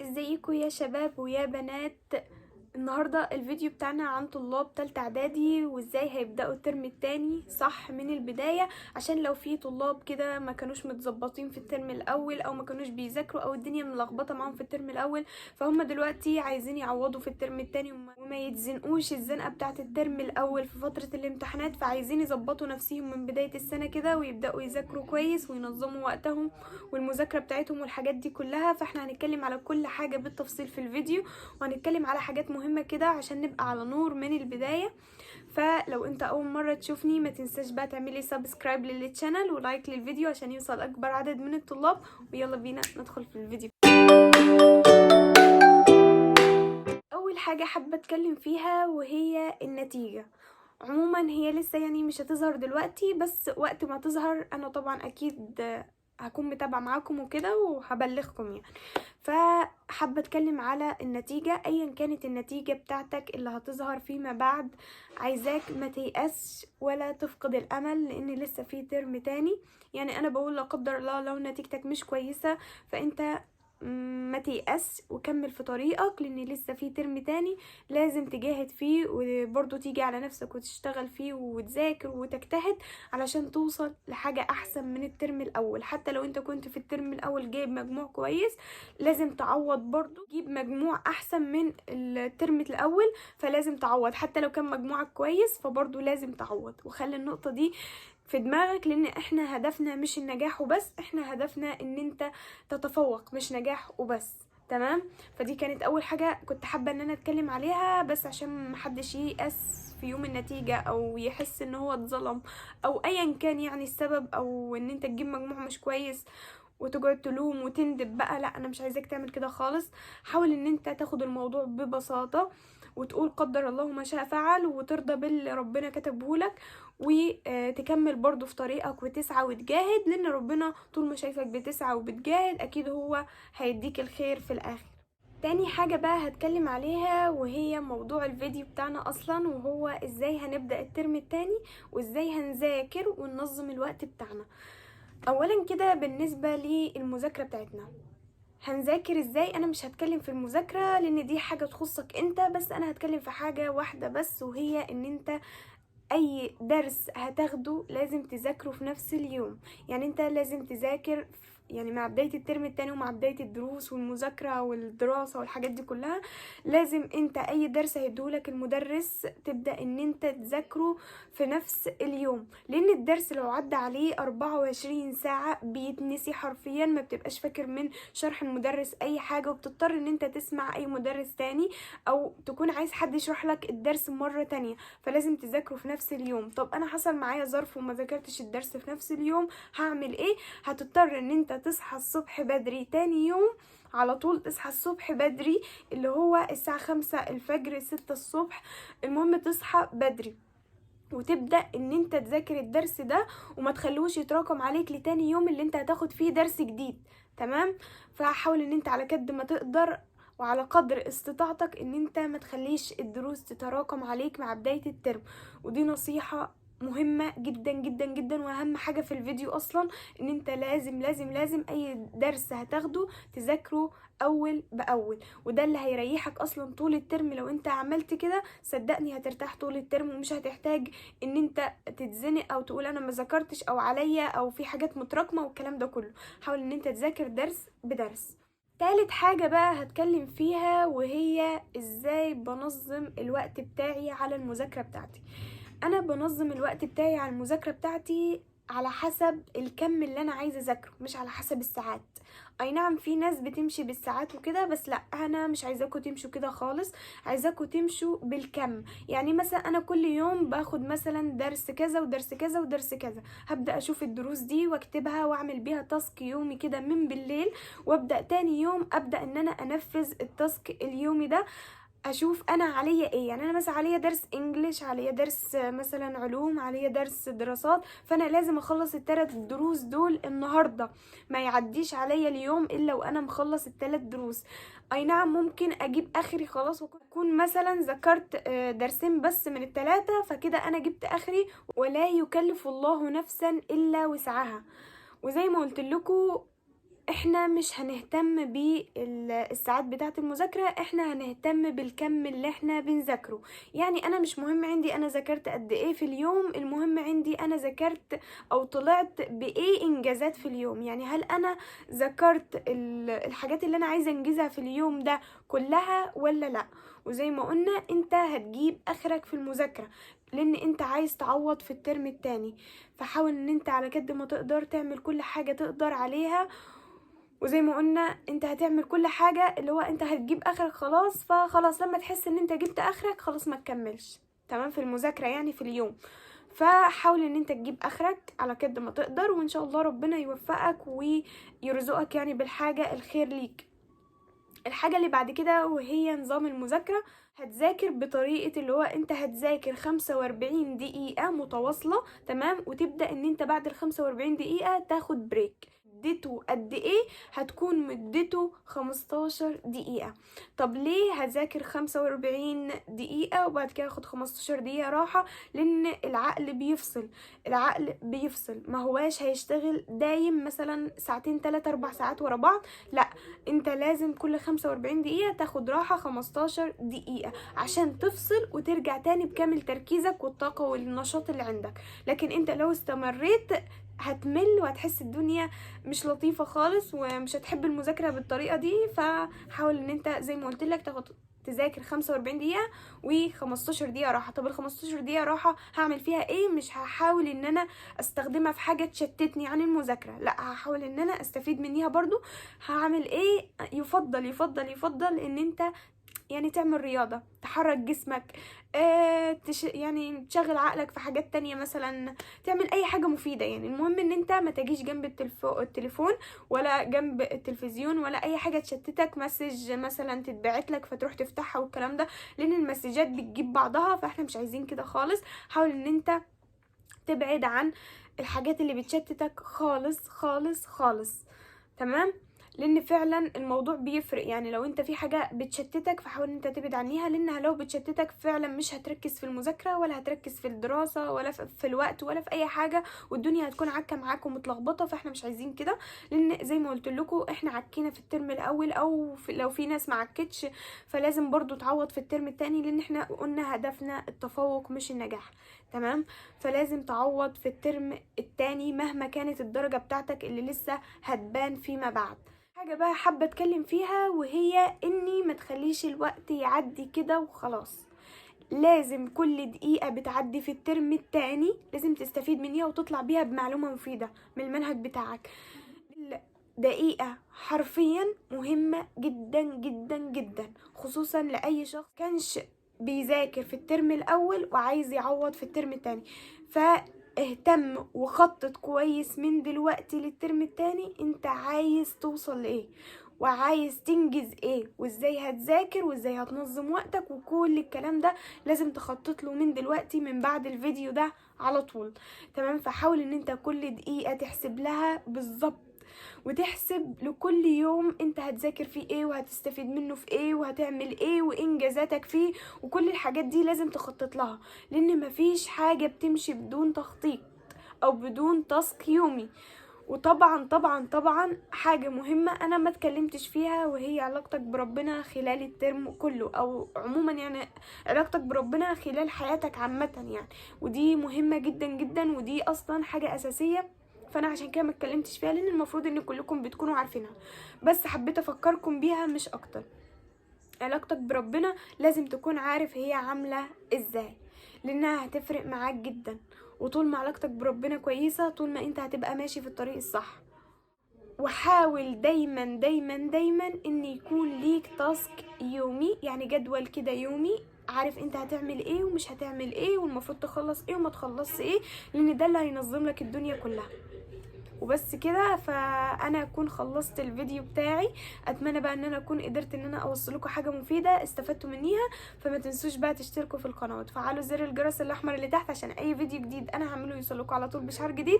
ازيكم يا شباب ويا بنات؟ النهاردة الفيديو بتاعنا عن طلاب تالتة اعدادي وازاي هيبدأوا الترم التاني صح من البداية، عشان لو في طلاب كده ما كانوش متظبطين في الترم الاول او ما كانوش بيذاكروا او الدنيا ملخبطة معاهم في الترم الاول، فهم دلوقتي عايزين يعوضوا في الترم التاني وما يتزنقوش الزنقة بتاعة الترم الاول في فترة الامتحانات، فعايزين يظبطوا نفسهم من بداية السنة كده ويبدأوا يذاكروا كويس وينظموا وقتهم والمذاكرة بتاعتهم والحاجات دي كلها. فاحنا هنتكلم على كل حاجة بالتفصيل في الفيديو، وهنتكلم على حاجات مهمة كده عشان نبقى على نور من البداية. فلو انت اول مرة تشوفني ما تنساش بقى تعملي سبسكرايب للتشانل ولايك للفيديو عشان يوصل اكبر عدد من الطلاب، ويلا بينا ندخل في الفيديو. اول حاجة حابة اتكلم فيها وهي النتيجة. عموما هي لسه يعني مش هتظهر دلوقتي، بس وقت ما تظهر انا طبعا اكيد هكون متابعة معاكم وكده وهبلغكم يعني. فحابة اتكلم على النتيجة ايا كانت النتيجة بتاعتك اللي هتظهر فيما بعد. عايزاك ما تيأسش ولا تفقد الامل، لان لسه في ترم تاني. يعني انا بقول لا قدر الله لو نتيجتك مش كويسة فانت ما تيأس وكمل في طريقك، لان لسه في ترم تاني لازم تجاهد فيه وبرضه تيجي على نفسك وتشتغل فيه وتذاكر وتجتهد علشان توصل لحاجة احسن من الترم الاول. حتى لو انت كنت في الترم الاول جايب مجموع كويس لازم تعوض برضه تجيب مجموع احسن من الترم الاول، فلازم تعوض حتى لو كان مجموعك كويس فبرضه لازم تعوض. وخلي النقطة دي في دماغك، لان احنا هدفنا مش النجاح وبس، احنا هدفنا ان انت تتفوق مش نجاح وبس. تمام. فدي كانت اول حاجة كنت حابة ان انا اتكلم عليها، بس عشان محدش ييأس في يوم النتيجة او يحس ان هو اتظلم او ايا كان يعني السبب، او ان انت تجيب مجموع مش كويس وتقعد تلوم وتندب بقى. لا، انا مش عايزاك تعمل كده خالص. حاول ان انت تاخد الموضوع ببساطة وتقول قدر الله ما شاء فعل وترضى باللي ربنا كتبه لك، وتكمل برضو في طريقك وتسعى وتجاهد، لان ربنا طول ما شايفك بتسعى وبتجاهد اكيد هو هيديك الخير في الاخر. تاني حاجة بقى هتكلم عليها وهي موضوع الفيديو بتاعنا اصلا، وهو ازاي هنبدأ الترم التاني وازاي هنذاكر وننظم الوقت بتاعنا. اولا كده بالنسبة للمذاكرة بتاعتنا هنذاكر ازاي. انا مش هتكلم في المذاكرة لان دي حاجة تخصك انت، بس انا هتكلم في حاجة واحدة بس، وهي ان انت اي درس هتاخده لازم تذاكره في نفس اليوم. يعني انت لازم تذاكر يعني مع بداية الترم التاني ومع بداية الدروس والمذاكرة والدراسة والحاجات دي كلها، لازم انت اي درس هيديهولك المدرس تبدأ ان انت تذاكره في نفس اليوم، لان الدرس لو عدى عليه 24 ساعة بيتنسي حرفيا، ما بتبقاش فاكر من شرح المدرس اي حاجة، وبتضطر ان انت تسمع اي مدرس تاني او تكون عايز حد يشرح لك الدرس مرة تانية. فلازم تذاكره في نفس اليوم. طب انا حصل معايا ظرف وما ذاكرتش الدرس في نفس اليوم، هعمل ايه؟ هتضطر ان انت تصحى الصبح بدري تاني يوم، على طول تصحى الصبح بدري اللي هو الساعة 5 الفجر 6 الصبح، المهم تصحى بدري وتبدأ ان انت تذاكر الدرس ده وما تخلوش يتراكم عليك لتاني يوم اللي انت هتاخد فيه درس جديد. تمام. فحاول ان انت على قد ما تقدر وعلى قدر استطاعتك ان انت ما تخليش الدروس تتراكم عليك مع بداية الترم. ودي نصيحة مهمة جدا جدا جدا واهم حاجة في الفيديو اصلا، ان انت لازم لازم لازم اي درس هتاخده تذاكره اول باول، وده اللي هيريحك اصلا طول الترم. لو انت عملت كده صدقني هترتاح طول الترم ومش هتحتاج ان انت تتزنق او تقول انا ما ذاكرتش او عليا او في حاجات متراكمه والكلام ده كله. حاول ان انت تذاكر درس بدرس. تالت حاجة بقى هتكلم فيها وهي ازاي بنظم الوقت بتاعي على المذاكرة بتاعتي. انا بنظم الوقت بتاعي على المذاكرة بتاعتي على حسب الكم اللي انا عايزة اذاكره، مش على حسب الساعات. اي نعم في ناس بتمشي بالساعات وكده، بس لا، انا مش عايزاكم تمشوا كده خالص، عايزاكم تمشوا بالكم. يعني مثلا انا كل يوم باخد مثلا درس كذا ودرس كذا ودرس كذا، هبدأ اشوف الدروس دي واكتبها واعمل بيها تاسك يومي كده من بالليل، وابدأ تاني يوم ابدأ ان انا انفذ التاسك اليومي ده. اشوف انا عليا ايه. يعني انا مثلا عليا درس انجليش، عليا درس مثلا علوم، عليا درس دراسات، فانا لازم اخلص الثلاث دروس دول النهارده. ما يعديش عليا اليوم الا وانا مخلص الثلاث دروس. اي نعم ممكن اجيب اخري خلاص واكون مثلا ذكرت درسين بس من الثلاثه، فكده انا جبت اخري، ولا يكلف الله نفسا الا وسعها. وزي ما قلت لكم احنا مش هنهتم بالساعات بتاعة المذاكرة، احنا هنهتم بالكم اللي احنا بنذاكره. يعني انا مش مهم عندي انا ذاكرت قد ايه في اليوم، المهم عندي انا ذاكرت او طلعت بايه انجازات في اليوم. يعني هل انا ذاكرت الحاجات اللي انا عايزة انجزها في اليوم ده كلها ولا لا. وزي ما قلنا انت هتجيب اخرك في المذاكرة لان انت عايز تعوض في الترم التاني، فحاول ان انت على قد ما تقدر تعمل كل حاجة تقدر عليها. وزي ما قلنا انت هتعمل كل حاجة اللي هو انت هتجيب اخرك خلاص، فخلاص لما تحس ان انت جبت اخرك خلاص ما تكملش تمام في المذاكرة يعني في اليوم. فحاول ان انت تجيب اخرك على قد ما تقدر، وان شاء الله ربنا يوفقك ويرزقك يعني بالحاجة الخير ليك. الحاجة اللي بعد كده وهي نظام المذاكرة. هتذاكر بطريقة اللي هو انت هتذاكر 45 دقيقة متواصلة تمام، وتبدأ ان انت بعد ال45 دقيقة تاخد بريك. مدته قد ايه؟ هتكون مدته 15 دقيقة. طب ليه هذاكر 45 دقيقة وبعد كده اخد 15 دقيقة راحة؟ لان العقل بيفصل، ما هواش هيشتغل دايم مثلا ساعتين 3 4 ساعات ورا بعض، لا انت لازم كل 45 دقيقة تاخد راحة 15 دقيقة عشان تفصل وترجع تاني بكامل تركيزك والطاقة والنشاط اللي عندك. لكن انت لو استمريت هتمل وهتحس الدنيا مش لطيفة خالص ومش هتحب المذاكرة بالطريقة دي. فحاول ان انت زي ما قلت لك تذاكر 45 دقيقة و15 دقيقة راحة. طب ال15 دقيقة راحة هعمل فيها ايه؟ مش هحاول ان انا استخدمها في حاجة تشتتني عن المذاكرة، لا هحاول ان انا استفيد منيها برضو. هعمل ايه؟ يفضل ان انت يعني تعمل رياضة، تحرك جسمك، يعني تشغل عقلك في حاجات تانية، مثلا تعمل اي حاجة مفيدة. يعني المهم ان انت ما تجيش جنب التليفون ولا جنب التلفزيون ولا اي حاجة تشتتك، مسج مثلا تتبعت لك فتروح تفتحها والكلام ده، لان المسجات بتجيب بعضها فاحنا مش عايزين كده خالص. حاول ان انت تبعد عن الحاجات اللي بتشتتك خالص خالص خالص تمام، لان فعلا الموضوع بيفرق. يعني لو انت في حاجة بتشتتك فحاول انت تبعد عنيها، لانها لو بتشتتك فعلا مش هتركز في المذاكرة ولا هتركز في الدراسة ولا في الوقت ولا في اي حاجة، والدنيا هتكون عكة معاك ومتلخبطة، فاحنا مش عايزين كده. لان زي ما قلت لكم احنا عكينا في الترم الاول، او لو في ناس ما عكتش فلازم برضو تعوض في الترم التاني، لان احنا قلنا هدفنا التفوق مش النجاح تمام. فلازم تعوض في الترم التاني مهما كانت الدرجة بتاعتك اللي لسه هتبان فيما بعد. حاجة بقى حابة اتكلم فيها وهي اني ما تخليش الوقت يعدي كده وخلاص. لازم كل دقيقة بتعدي في الترم التاني لازم تستفيد منها وتطلع بيها بمعلومة مفيدة من المنهج بتاعك. دقيقة حرفيا مهمة جدا جدا جدا، خصوصا لأي شخص كانش بيذاكر في الترم الأول وعايز يعوض في الترم التاني. فاهتم وخطط كويس من دلوقتي للترم التاني، انت عايز توصل لإيه وعايز تنجز ايه وازاي هتذاكر وازاي هتنظم وقتك، وكل الكلام ده لازم تخطط له من دلوقتي من بعد الفيديو ده على طول تمام. فحاول ان انت كل دقيقة تحسب لها بالظبط، وتحسب لكل يوم انت هتذاكر فيه ايه وهتستفيد منه في ايه وهتعمل ايه وانجازاتك فيه، وكل الحاجات دي لازم تخطط لها، لان مفيش حاجة بتمشي بدون تخطيط او بدون تاسك يومي. وطبعا طبعا طبعا حاجة مهمة انا ما اتكلمتش فيها وهي علاقتك بربنا خلال الترم كله، او عموما يعني علاقتك بربنا خلال حياتك عامة يعني. ودي مهمة جدا جدا ودي اصلا حاجة اساسية، فانا عشان كده ما اتكلمتش فيها لان المفروض ان كلكم بتكونوا عارفينها، بس حبيت افكركم بيها مش اكتر. علاقتك بربنا لازم تكون عارف هي عاملة ازاي، لانها هتفرق معاك جدا. وطول ما علاقتك بربنا كويسة طول ما انت هتبقى ماشي في الطريق الصح. وحاول دايما دايما دايما ان يكون ليك تاسك يومي، يعني جدول كده يومي، عارف انت هتعمل ايه ومش هتعمل ايه والمفروض تخلص ايه وما تخلص ايه، لان ده اللي هينظم لك الدنيا كلها. وبس كده فانا اكون خلصت الفيديو بتاعي. اتمنى بقى ان انا اكون قدرت ان انا اوصل لكم حاجه مفيده استفدتوا منيها. فما تنسوش بقى تشتركوا في القناه وتفعلوا زر الجرس الاحمر اللي تحت عشان اي فيديو جديد انا هعمله يوصل لكم على طول بشهر جديد.